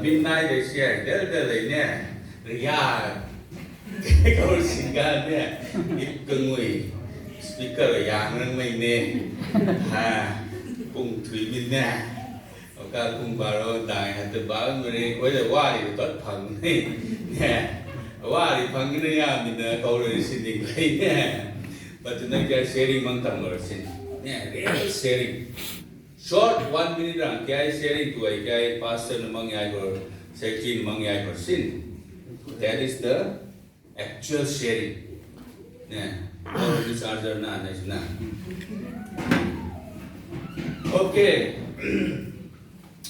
midnight they share del nè ya cái câu xin ca nè ít cưng người speaker là yang nâng mình nè cùng thủy minh nè các cùng bà rồi đại hạt từ báo người đi quay lại qua thì tốt phần nè qua thì phần cái này mình câu rồi xin đi lấy nè và từ nay cái sharing mang tầm rồi xin nè real sharing short 1 minute rằng cái sharing tuổi cái pastor mang ai rồi secretary mang ai rồi xin that is the actual sharing nè all these are na na okay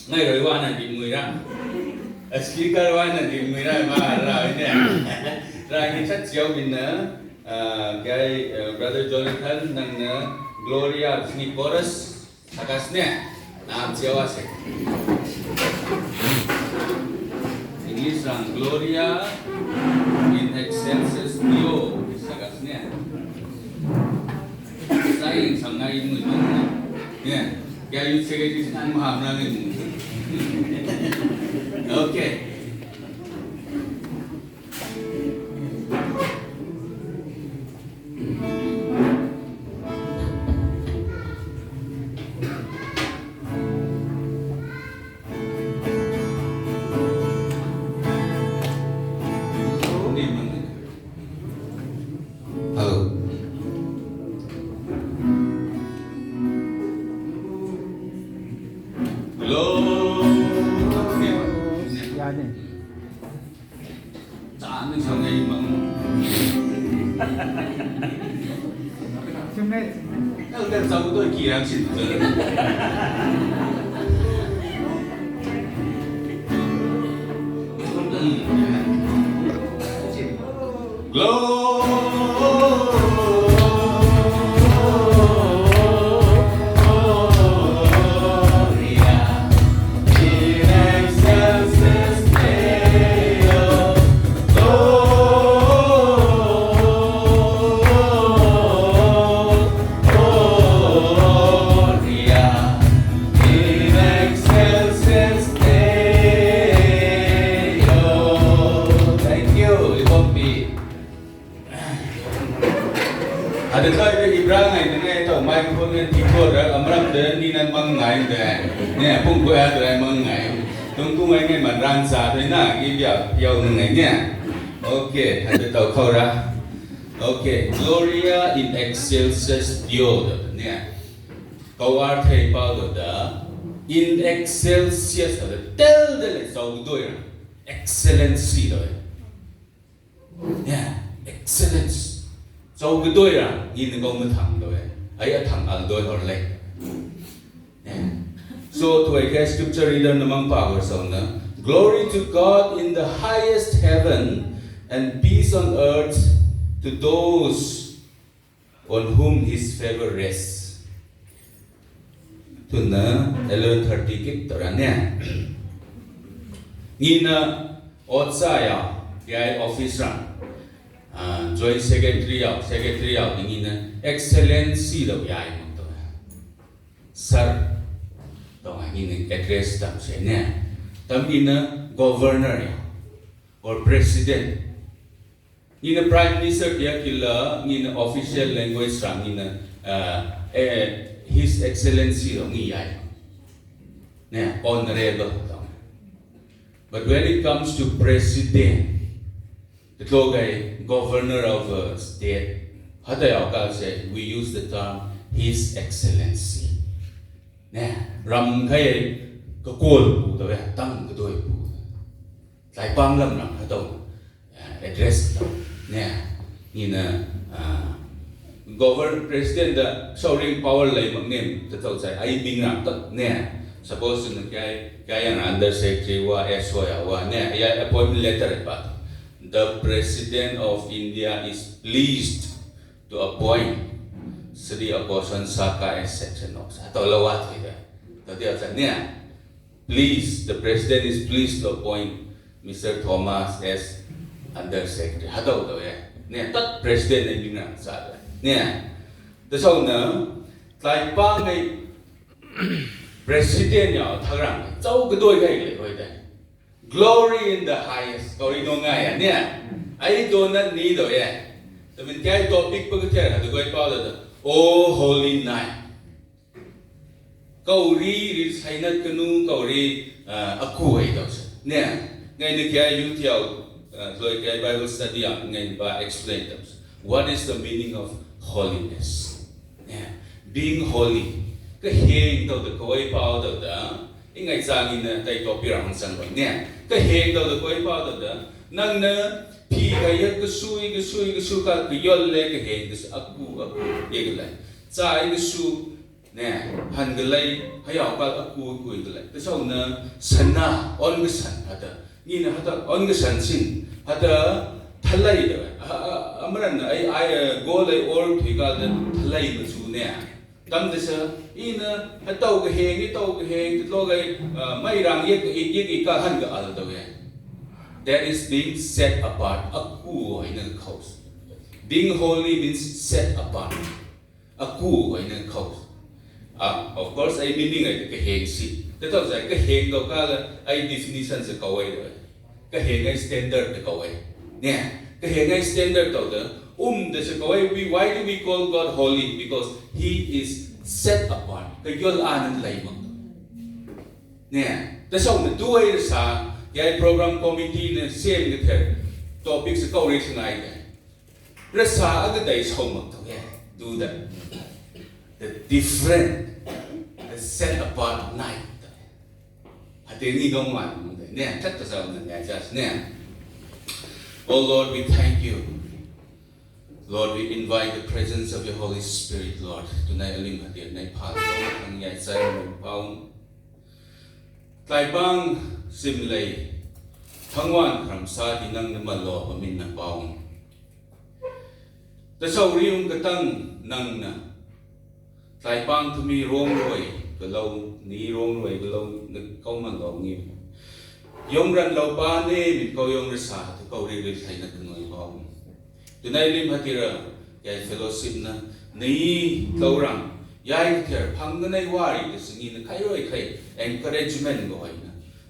ngay rồi qua là tìm người ra speaker qua là tìm người ra mà rồi nè rồi cái sách chiếu mình nữa cái brother Jonathan nang nữa Gloria Nicolas sakas nè nam chiếu ase English rằng Gloria in excelsis Deo sakas nè sai sang ngay người nè cái yêu sẽ cái gì ăn mà ra cái okay 일단 저부터 기량신 ada saya Ibrahim ini tu microphone ni tidur, amram dan ni nan mengai dah, ni pun buat ada mengai, tunggu mengai mana ransa tu na, ini dia yang mengai ni, okay, ada tahu kau dah, okay, Gloria in excelsis Deo tu ni, kau arti apa tu dah, in excelsis tu, tel jauh tu ya, excellency tu, ya, excellence. Sau cái đôi là nhìn con mới thằng rồi, ấy thằng ăn đôi hồi lấy. So to cái scripture reader namang power song na, glory to God in the highest heaven and peace on earth to those on whom His favor rests. Tu na 11:30 kit tora nè. Ngina otsaya cái office ra. Joint secretary out ini na excellency daw yai mo to sir to ini address tam se ne tam ina governor ya or president ina prime minister ya kila ina official language ram ina his excellency daw ni yai ne honorable but when it comes to president the guy governor of a state, we use the term His Excellency. Nè, ram cái cồn bù tao tăng cái đôi bù, lại băng lâm ram cái address tao, nè, như là governor president the showing power lấy bằng name, tao say ai bing ram tao, nè, suppose cái yang under secretary wa SY wa, nè, ay appointment letter ba. The President of India is pleased to appoint Sri Aposan Saka as section officer. Atau lawat kita. Tadi asalnya, please, the President is pleased to appoint Mr. Thomas as Under Secretary. Atau tahu ya. Nih, tat President yang bilang sahaja. Nih, terus na, taipang ay President ya, thagrang, jauh kedua kali leh, Glory in the highest. Glory no nga ya niya. Ay do na ni do ya. Tamin kaya topic pag kaya hadu ko ipaw da. Oh holy night. Kauri ri sainat kanu kauri aku ay daw siya. Niya. Ngay ni kaya yung tiyaw. Loy kaya Bible study ang ngay ba explain daw. What is the meaning of holiness? Yeah. Being holy. Kahing daw da kawai paw daw da. Ingay zangin na tay topi rang sang ba niya. Kahing daw da kawai paw daw da. Nang na pi kaya kasui ka yolle kahing das aku yegalay. Zai kasu nè hành cái lấy hay học ba aku cái lấy cái sau nè sanh na on cái sanh hata như nè hata on cái sanh xin hata thalai đó amaran ai go lấy or thì cái thalai mà chú nè tâm thế sao in nè tàu cái heng cái lo cái mấy rang cái hành cái al đó vậy that is being set apart aku hay nè khẩu being holy means set apart aku hay nè khẩu of course, I meaning ay kaheng si. Ito sa kaheng daw kala ay definition sa kaway daw. Kaheng ay standard na kaway. Niya, kaheng ay standard daw da. Da sa kaway, why do we call God holy? Because He is set apart. Kayol anan layman. Niya, tasaw na duway sa kaya program committee na same na topic sa kaway sa ngay da. Rasa agad ay sa humag daw. Do that. The different, the set apart night. Hati ni dong man, niya chat sa niya just niya. Oh Lord, we thank you. Lord, we invite the presence of your Holy Spirit, Lord. Tunay alim hati na ipalo ang yai sa ng paung. Taibang simlay, tangwan kram sa dinang namalo pamin na paung. Tasaw riyong katang nang na. Tại bang thu mi rong rồi, cái lâu ní rong rồi, cái lâu câu mà lâu nghiệp. Yong ran lâu ba nè, mình câu yong ra sa, thì câu đi thấy là cái người hong. Từ nay lim hati ra, cái fellowship na, ní lâu rằng, yai cái phang cái này wari, cái sự nghĩ là khai rồi khai, encouragement gọi na.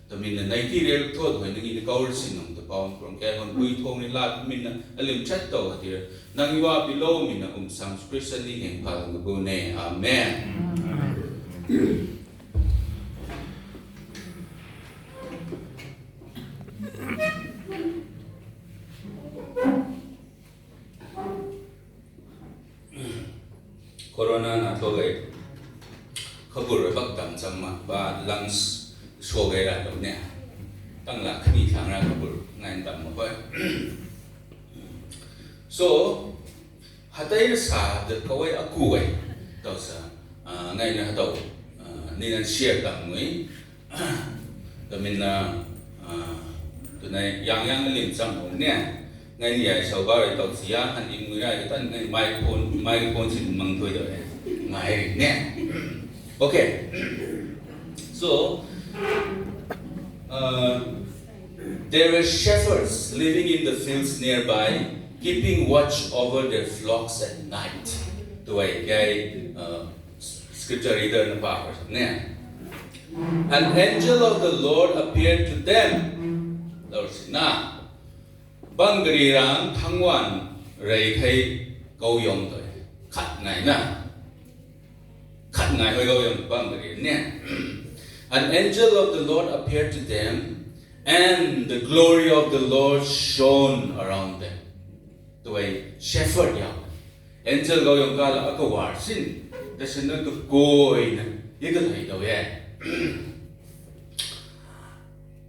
Tụi mình là nay kia rồi thôi, thôi nó nghĩ là câu xin ông, tụi bao from cái hòn bùi thong này là mình là alim chat tàu hati ra. Nang iwa below mình là sang Christian ni heng pal ng bune. Amen. Corona na to gay. Kabur bak tam sama ba lungs so gay ra đâu nè. Tăng là khi thang ra kabur ngay tam mo ba. So, hatay sa the kaway aku ay daw sa ngay na daw ni nan share kang ngay damin na tunay yang lim sang hong niya ngay niya sa baray daw siya han ing ngay tan ngay microphone sin mang toy daw ngay niya. Okay, so there were shepherds living in the fields nearby, keeping watch over their flocks at night. To ay kay scripture reader na pa ako. An angel of the Lord appeared to them. Lord na bangrirang thangwan ray kay kauyong to. Kat ngay hoy kauyong bangri niya. An angel of the Lord appeared to them, and the glory of the Lord shone around them. Tuway shepherd yaw. Angel gaw yung kala ako warsin. Dasa nagkakoy na. Yagalay daw yan.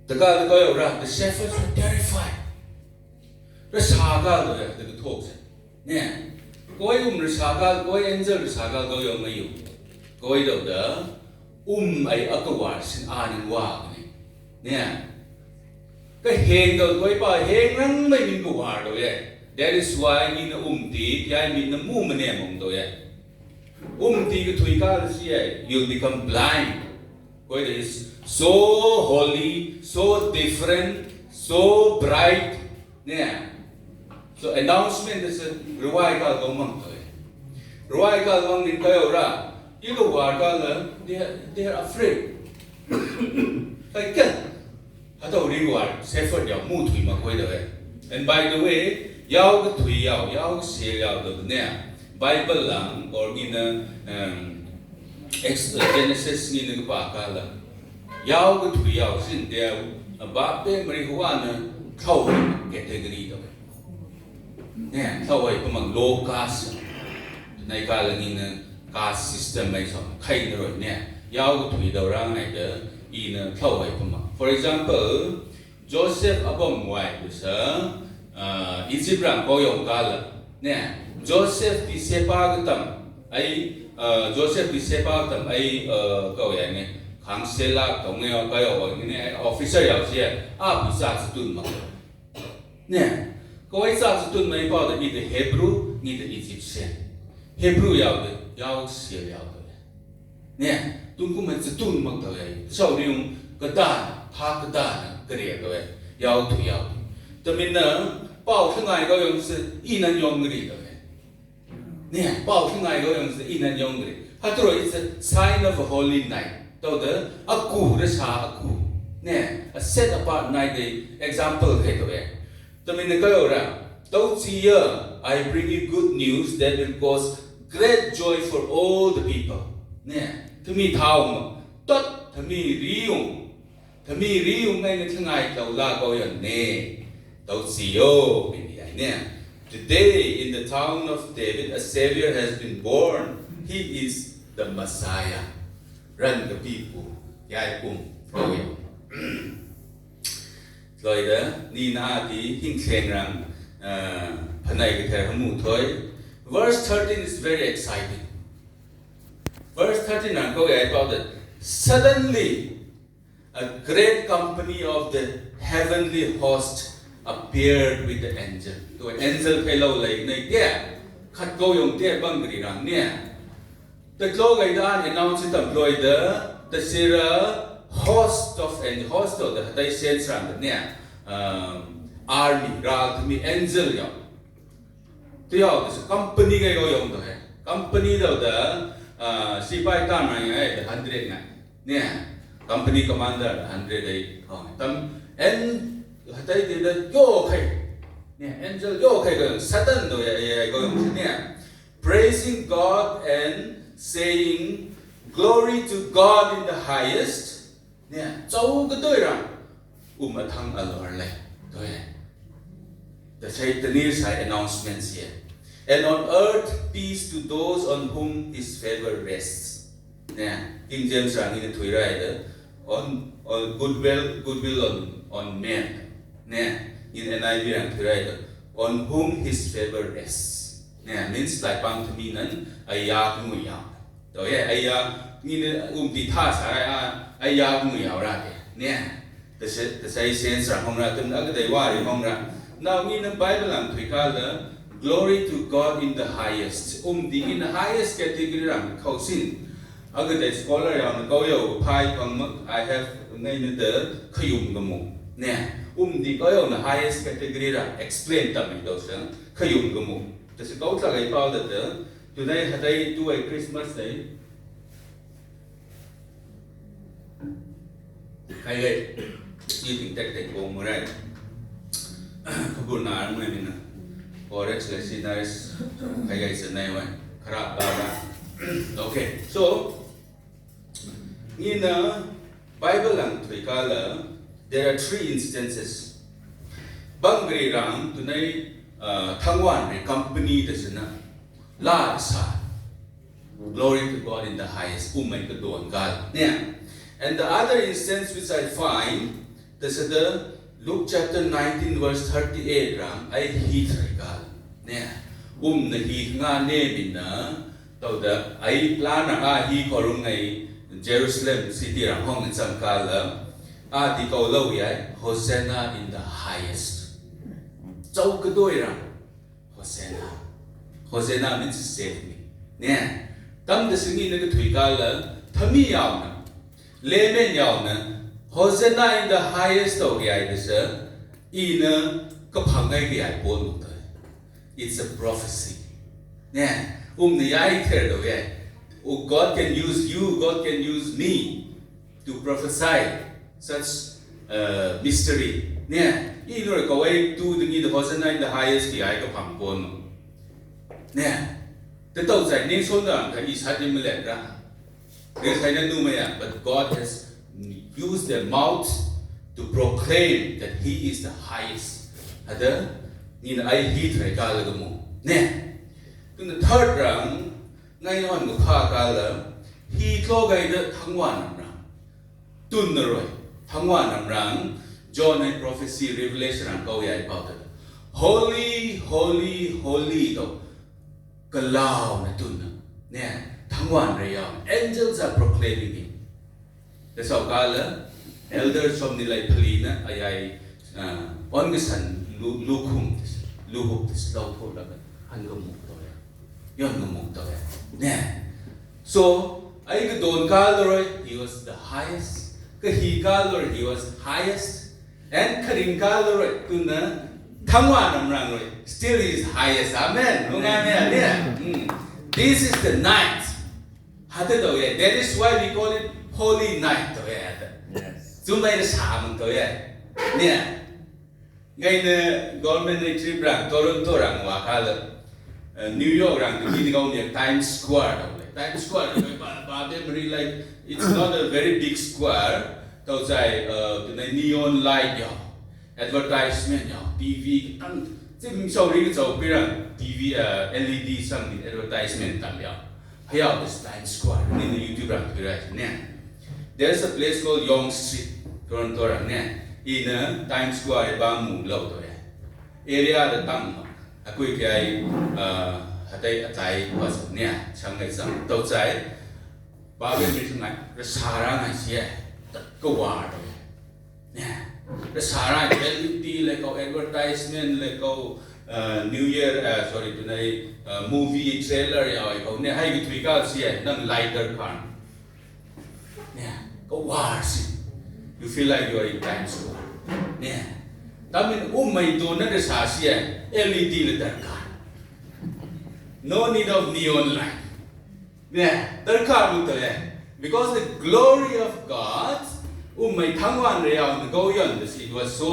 Tagal gaw yung ra. The shepherds were terrified. Rasagal daw yan. Nagkatok siya. Niya. Koy rasagal. Koy angel rasagal gaw yung ngayon. Koy daw da. Ay ako warsin. Anang wag. Niya. Kaheng daw koy pa. Heng lang may mingkuwar daw yan. That is why ni na umti, kaya ni na mu manemong do yan. Umti ka tuwi ka siya, you'll become blind. It is so holy, so different, so bright. Yeah. So announcement is ruwai ka gomang to. Ruwai ka gomang din kayo ra. Ilo war ka la, they are afraid. Like 他都reward sefer 了木腿嘛会的喂。And by the way，要个腿要写了的呢，Bible lang or in Genesis ni nag pa la，要个腿要是的，把别没的话呢，เข้า category 的喂，呢เข้าไปประมาณ low caste ในการละนี่นะ caste system ไม่สอนใครเลยเนี่ยยาวก็ถุยดาวร่างไหนเด้ออีนะเข้าไปประมาณ for example Joseph อับมไว้ดูซะอียิปต์รังก็ยงกาลเนี่ย Joseph ที่เสพากตัมไอJoseph ที่เสพากตัมไอก็อย่างเงี้ยขังเซลากตรงเงี้ยก็อย่างเงี้ย officer ยาวเสียพิซาสตุนมาเนี่ยก็ไอ้ซาสตุนไม่พอแต่อีเด Hebrew นี่เด Egyptian Hebrew ยาวเดยาวเสียยาวเดเนี่ยตุ้งกูมันจะตุ้นมักเท่าไหร่ชาวเรื่องกระดานพากระดานกระเรียกเท่าไหร่ยาวถุยยาวแต่มินนะเป้าทั้งไงก็ยัง是อีนันยองกระเรียกเท่าไหร่เนี่ยเป้าทั้งไงก็ยัง是อีนันยองกระเรียกฮัตโตร it's a sign of a holy night ตัวเด้ออักกูหรือชาอักกูเนี่ย a set apart night the example ให้ตัวเองแต่มินก็ยังว่าตัวจีเอ I bring you good news that will cause great joy for all the people เนี่ยถ้ามีเท่ามั้งตัดถ้ามีริ้วไงในทั้งไงเราลาก็อย่างนี้ตัวซีโอเป็นอย่างเนี่ย Today in the town of David a savior has been born he is the Messiah run the people ยายปุ่มเราอย่างเลยเด้อนี่นาที่หิ้งเชียงรังภายในกระแทกหมู่ถอย verse 13 is very exciting verse 13 นั้นก็อย่างว่า suddenly a great company of the heavenly host appeared with the angel ตัว angel ไปเล่าเลยในแก่ขัดโกยงแก่บังกรีรังเนี่ยแต่โลกไอ้ด้าน announce ตั้งโดย the Sira host of angel host ตัวได้เซ็นสังเนี่ย army ราที่มี angel อย่างตัวอย่างคือ company ไงก็ยังตัว company ตัวสิบายตามไง100ไงเนี่ย company commander 100ไอ้ตั้ม and ได้ที่เดียวโยกให้เนี่ย angel โยกให้ก็ sudden ตัวไอ้ก็ยังเนี่ย praising God and saying glory to God in the highest เนี่ยเจ้าก็ด้วยรังมาทั้งอลอร์เลยตัวเองแต่ใช้ตัวนี้ใช้ announcements here and on earth peace to those on whom His favor rests เนี่ย King James รังนี่ถุยไรเด้อ on goodwill on men เนี่ย in NIV รังถุยไรเด้อ on whom His favor rests เนี่ย means หลายบางที่มีนั้นอายาหนุ่ยยาวตัวเองอายานี่เนี่ยที่ท่าสายอายาหนุ่ยยาวไรเนี่ยแต่ใช้เซนส์ของเราถึงอักได้ว่าในของเรา now in the Bible ลังถุยกันเลย glory to God in the highest ดี in the highest category ลังเขาสิ้นอักได้ scholar อย่างนั้นก็อยู่พายฟังมั้ง I have ในนั้นเด้อขยุมกมุเนี่ยดีก็อยู่ใน highest category ลัง explain ตั้งแต่ตัวเองขยุมกมุแต่สิ่งเขาจะไงเปล่าเด้อตัวไหนให้ได้ด้วยคริสต์มาสเลยใครเลยยี่ถึงแต่โกงมาได้ขบวนการไม่มีนะพอเร็กเลยสิได้ใครเลยเสนอไว้ครับบ้าโอเค so นี่นะ Bible หลังถุยกันแล้ว there are 3 instances บางเรื่องตัวในทั้งวันใน company เดินนะลาสา glory to God in the highest ไม่กระโดดกันเนี่ยand the other instance which I find this is the Luke chapter 19 verse 38 ram I heat regal เนี่ยนะฮีงานเนบินนะตัวเดไอ plan นะฮีขอรุงไอ Jerusalem city รังห้องสังกัดแล้วที่เขาเล่าไว้ Hosanna in the highest เจ้าก็ด้วยรัง Hosanna means save me เนี่ยตั้งแต่สิ่งนี้นึกถึงกันแล้วถ้ามียาวนะLayman yao na Hosanna in the highest of the idols ina kapangai the ipon mukta it's a prophecy yeah the yai there do yeah God can use you God can use me to prophesy such mystery nè ý nói có ai tu được như the Hosanna in the highest thì ai có phẳng buồn nèแต่ตัวใจนี่ส่วนต่างที่อิสราเอลไม่เล่นraเรื่องใครนั้นดูไหมอ่ะ but God has used their mouth to proclaim that He is the highest อะไรนี่นะไอ้ฮีทอะไรกันเลยก็มั่วเนี่ยตัวนั้น third รังไงนอนก็พากันเลยฮีทโลกไอ้เด็กทั้งวันนั่นรังตุนน่ะรอยทั้งวันนั่นรัง John and prophecy revelation รังเขาใหญ่เปล่าแต่ holy holy holy ตัวก็ลาวนะตุนนะเนี่ยทั้งวันเลยอ่ะ angels are proclaiming Him แต่สาวกันเลย elders ชมนี่เลยพลีนะไอ้วันก็สันลูกหุ่มลูกหุ่มเราโทษแล้วกันหันก็มุกตัวย้อนก็มุกตัวเนี่ย so ไอ้ก็โดนกันเลย he was the highest ก็he กันเลย he was highest and คริงกันเลยตุนนะทั้งวันนั่นรังเลย still is highest amen รู้ไงเนี่ย this is the night ฮัตเตอร์ตัวthat is why we call it holy night ตัวจุดไหนจะสามตัวเนี่ยไงเนี่ย government ในทริปรังโตรอนโตรังว่าเขาเลยนิวยอร์กรังที่นี่เขาเนี่ย Times Square ตัวเลย Times Square บ้าเดี๋ยวมัน like it's not a very big square ตัวใจตัวใน neon light ยาว advertisement ยาว TV ตั้งที่มีชาวรีก็จะไปรัง TV LED สั่งมี advertisement ตั้งยาวให้เอา this Times Square นี่ใน YouTube รังไปได้เนี่ย there's a place called Yonge Street โตรอนโตรังเนี่ยin Times Square บางมุมเราตัวarea เดตั้งอะคุยแค่ฮัตย์ใจว่าสเนี่ยช่างไงสังตัวใจบ้าเป็นมิตรไงรัชาระไงเสียตัดก็ว่าตัวเนี่ยรัชาระ LED เลยเขา advertisement เลยเขาNew Year sorry ตัวใน movie trailer อย่างเขาเนี่ยให้วิธีการเสียนั่ง lighter กันเนี่ยก็ว่าสิ you feel like you are in Times Square เนี่ยแต่มันไม่ตัวนั้นจะสาเสีย LED เลยดรการ no need of neon light เนี่ยดรการรู้ตัวเอง because the glory of God ไม่ทั้งวันเลยเอาก็ย้อน it was so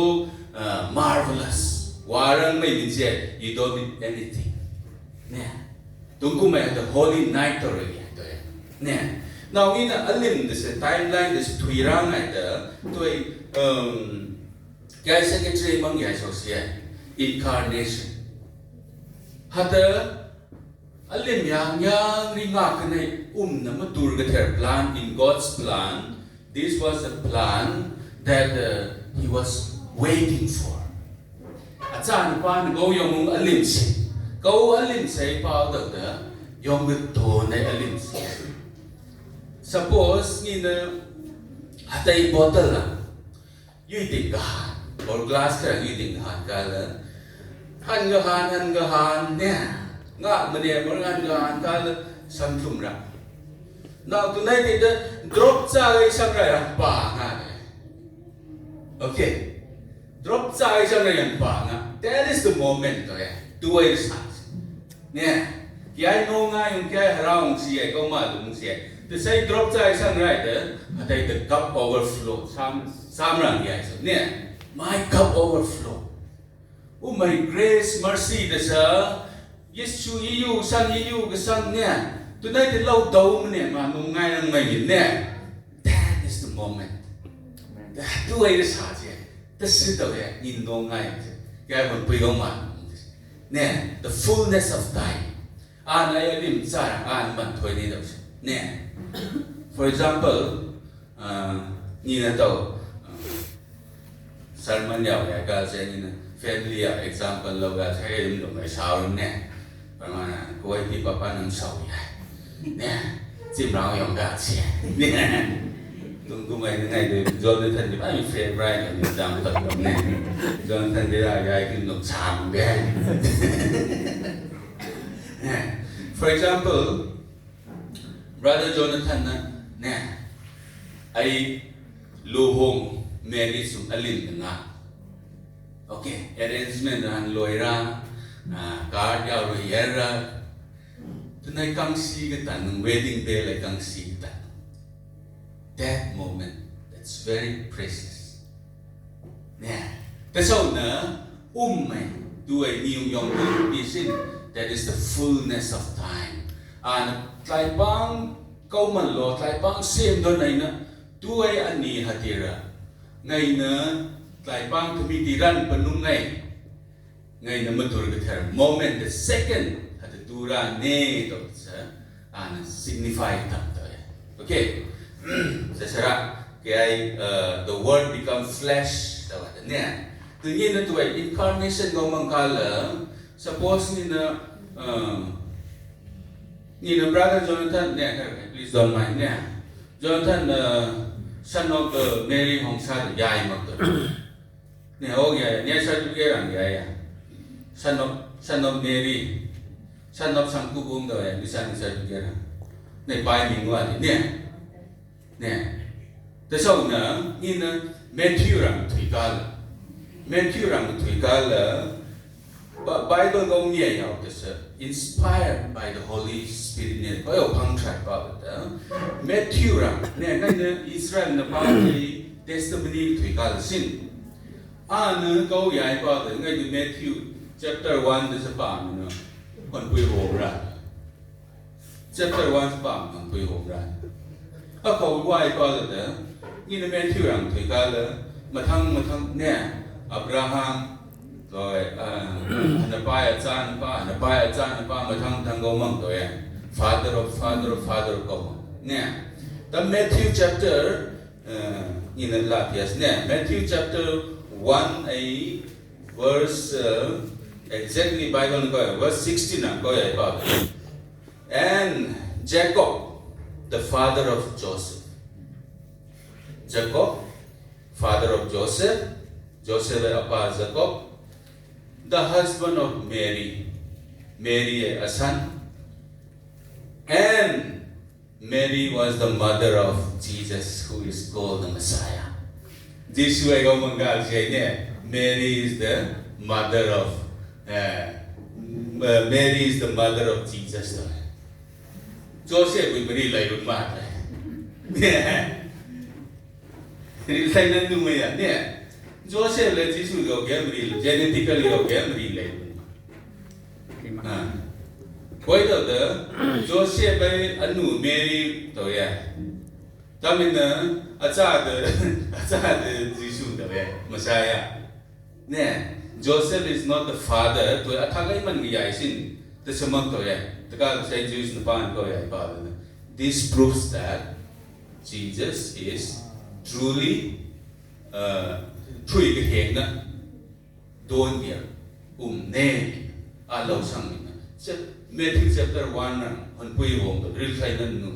marvelous ว่ารังไม่มีเสีย you don't need anything เนี่ยตุงกูไม่ the holy night ตัวเองเนี่ยnow in alim this timeline this tuirang ai da toi gai secretary mang gai so sia incarnation hada alim yang ringa kanai na matur ga ther plan in God's plan this was a plan that he was waiting for achan pan go yong alim se pa da yong to nai alim se suppose in hatay bottle lang yuting gahan or glass ka yuting gahan kala han gahan niya nga maniya mo han gahan kala samsum ra now tonight ito drop sa isang rayang pa nga okay drop sa isang rayang pa nga that is the moment tuway sa niya kaya no nga yung kaya harawang siya ikaw malumong siya the say drop sa isang rider hatay the cup overflow samrang yai soเนี่ย my cup overflow my grace mercy the sa Yesu iyu sang iyu ka sangเนี่ย tonight the lau daw moเนี่ยมาnung ngay nang mayเนี่ย that is the moment that tu ay the sa siya the sit daw ya in nung ngay kaya mo pwede manเนี่ย the fullness of time ay alim sarang man thoy ni daw siyaเนี่ยfor example ni na to sermon yaw ya ga se ni na family ya example lo ga se rim lo mai sao ne pa ma ko ai ti papa nang sao ya ne chim rao yong ga che ne tung ku mai ngai de Jonathan ni ba mi favorite ni dam ta ne Jonathan de ya kin lo cham be for example Brother Jonathan na ay luhong marriage sum alin nga okay arrangement han loira card ya ro yera tunay kang si gatan ng wedding day like kang si gatan that moment that's very precious เนี่ยแต่เจ้าเนอะไหมด้วยนิวยอร์กมีสิ่ง that is the fullness of time ไตรปังเขามันโลไตรปังเสียมโดนไหนนะด้วยอันนี้ฮัตติระไงเนอะไตรปังทวีดีรันปนุงไงนะมาตัวกระเทอ moment the second ฮัตติดูราเน่ตัวเสียsignify ตั้งตัวโอเคsecara kayak the word become flesh tahu tak ni tu ni na tu incarnation ngomong kala suppose ni na brother Jonathan ni please don't mind ni Jonathan son of Mary Hong Sa yai mak tu ni oh ya ni sa tu ke rang ya son of Mary son of Sangku Bung tu bisa ni sa tu ke rang ni pai minggu ni nè tại sao nữa như là Matthew rằng thủy cá là Bible công nghệ nào thì sẽ inspired by the Holy Spirit nè có ở phăng trải vào đó Matthew rằng nè cái nè Israel là bao cái testimony thủy cá là xin nữa câu giải vào đó ngay từ Matthew chapter 1 thì sẽ bảo nữa còn quy hồ ra chapter 1 sẽ bảo còn quy hồ raเขาไหว้ก็เลยนี่นั่นเป็นที่รังถือกันเลยมาทั้งเนี่ยอับราฮัมตัวนับไปอาจารย์ป้ามาทั้งก็มั่งตัวfather ofก็เนี่ยแต่ Matthew chapter นี่นั่นละที่เนี่ย Matthew chapter 1 verse exactly Bible ก็ verse 16 นะก็อย่างป่ะ and Jacob the father of Joseph. Jacob, father of Joseph. Joseph apa Jacob, the husband of Mary. Mary a son. And Mary was the mother of Jesus, who is called the Messiah. This way, Mary is the mother of Jesus. Joseph will be like a mother. It's like that, no way. Joseph let Jesus go Gabriel, genetically go Gabriel. Why the Joseph by a new Mary to ya? Tamina, a child, Jesus, the Messiah. Joseph is not the father to a Tagaman Yasin, the Samantoya. The God said Jews in the Pan this proves that Jesus is truly truly don't hear name allow something. Matthew chapter 1 on Pui Wong, the real China no.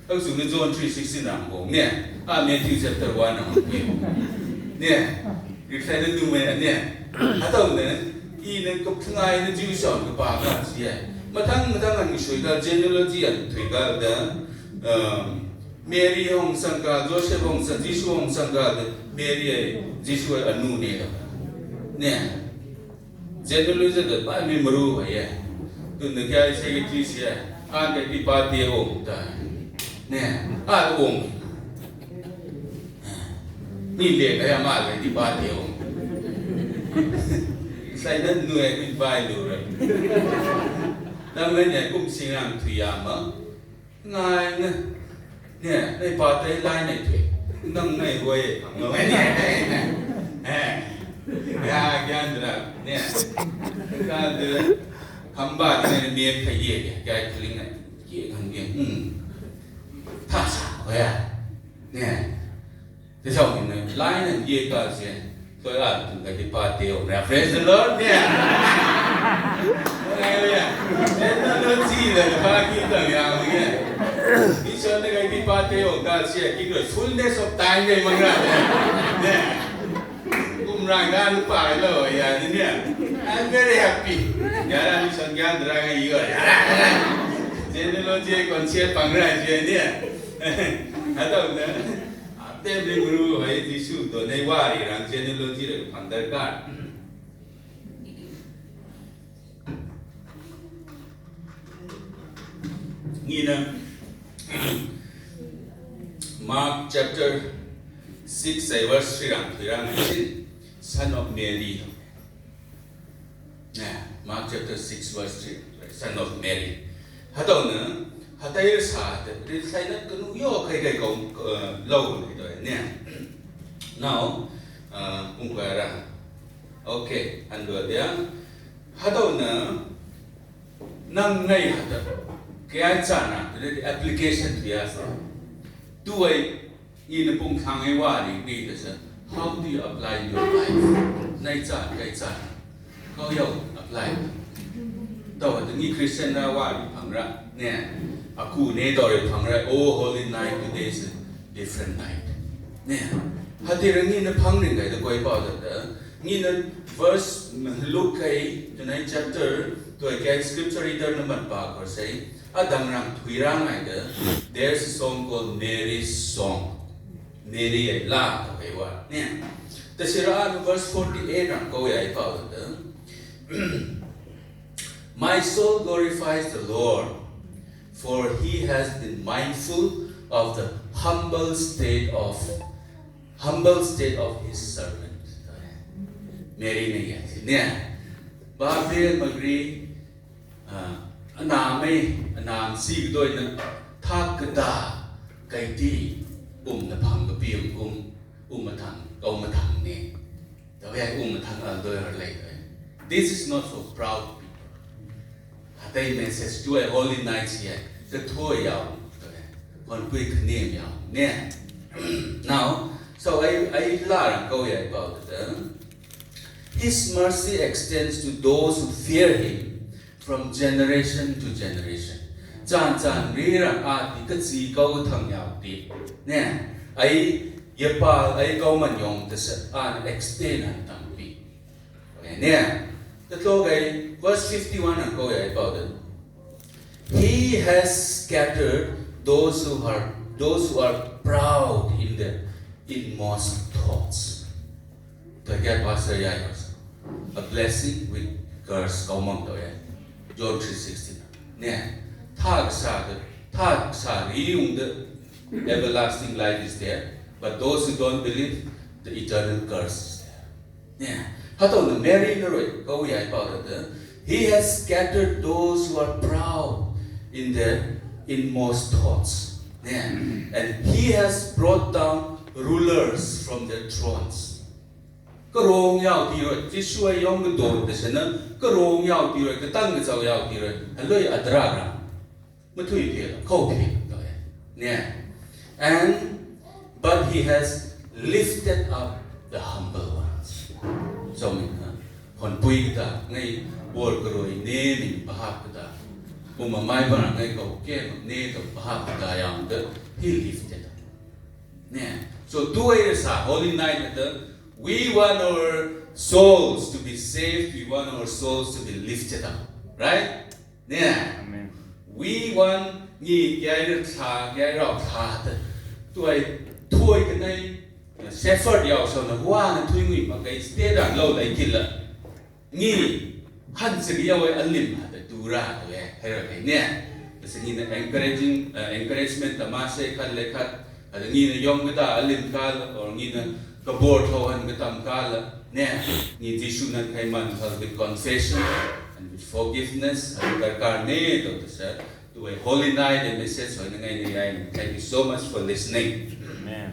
Also, John 3:16 Matthew chapter 1 on Pui Wong. Real China no, I don't know. Even Kopnai the Jews on the Bagas, Matang and Shuga genealogy and Twigada, Mary Hong Sanga, Joseph Hong San, Jishu Hong Sanga, Mary Jishu a new name. Genealogy that by me Maru, to the guy say it is here, and the party home. I won't. Need I am at the party home. Sai đất nuôi cái vai đủ rồi, năm nay này cũng sinh làm thủy ám á, ngài nè, đây bảo đây lai này thủy, nâng này quay, ngồi này, cái anh nè, cái anh khăm ba cái này miếng phải gì cái linh này, gì thằng miếng, thà sao vậy nè, thế sao mình này lai này gì cả gì. Tôi là từng cái party of praise the Lord technology là party tầng nào vậy? Đi chơi cái party of God sẽ cái rồi fullness of time này mà nè, cũng rằng ra lúc phải rồi nè, I'm very happy. Nhà ra đi sang gan ra cái gì rồi? Technology còn sẽ bằng ra gì nè? Hả đâu nè? Every guru has issue to Newari and genealogy under God. In Mark chapter 6 verse 3 rang son of Mary. Mark chapter 6 verse 3, son of Mary. Hadon hatair sa de sai na kanu yo kai ko lâu rồi nè. Now kung ra okay and dia hadon nang ngai hada kaya chana the application dia sa tuai in pung khang ai wa ni de sa how do you apply your life nai cha kai cha ko yo apply to the ni Christian na wa ni phang ra nè aku ne do re phang ra oh holy night today is a different night nè hadir ni na phang ni ga de koi pa da ni na verse Luke kai the chapter to a scripture reader number pa or say adang rang thuirang ai da there's a song called Mary's song Mary ai la ka kai wa nè the sira verse 48 rang ko ai pa da my soul glorifies the Lord, for he has been mindful of the humble state of his servant. Mary ne ya Babel magri anam si doi na thakda kaiti na phang ka pium matang ne da ya matang doi har lai. This is not for proud people. They message to a holy night here. The toy out. One quick name out. Now, so I learn go about it. His mercy extends to those who fear him from generation to generation. Chan rira ati katsi go thang yao ti. Ne, I yapa I go man yong this an extend an tampi. Ne. The verse 51 about it. He has scattered those who are proud in their inmost thoughts. To get Pastor Yayos, a blessing with curse common to it. John 3:16. Ne, thag sa the everlasting life is there, but those who don't believe, the eternal curse is there. Ne. Mary go about it. He has scattered those who are proud in their inmost thoughts. And he has brought down rulers from their thrones. Karong yao ti rồi, chỉ suy yong cái đồ để xem nó karong yao ti rồi, cái tăng cái giàu yao ti rồi, hắn lôi adra ra, mất thui tiền, khâu tiền rồi, nè. And but he has lifted up the humble ones. So mình còn bùi ta ngay buồn rồi nè mình bahap ta, mà mai bữa ngay cầu kia nè cầu bahap ta yang đó he lifted up. Nè, so two years holy night that we want our souls to be saved, we want our souls to be lifted up, right? Nè, amen. We want nhị cái rau thà đó, tuổi thôi cái này shepherd yao so na hoa na thui ngui ma kai ste da lo lai kil la ngi han se ya we alim ha da dura we hera kai ne se ni na encouragement ta ma se khan le khat ada ngi na yom ka ta alim ka or ngi na ka bor tho han ka tam ka la ne ni jisu na kai man thal with confession and with forgiveness and kar ne to sa to a holy night and message so na ngai ni ai. Thank you so much for listening. Amen.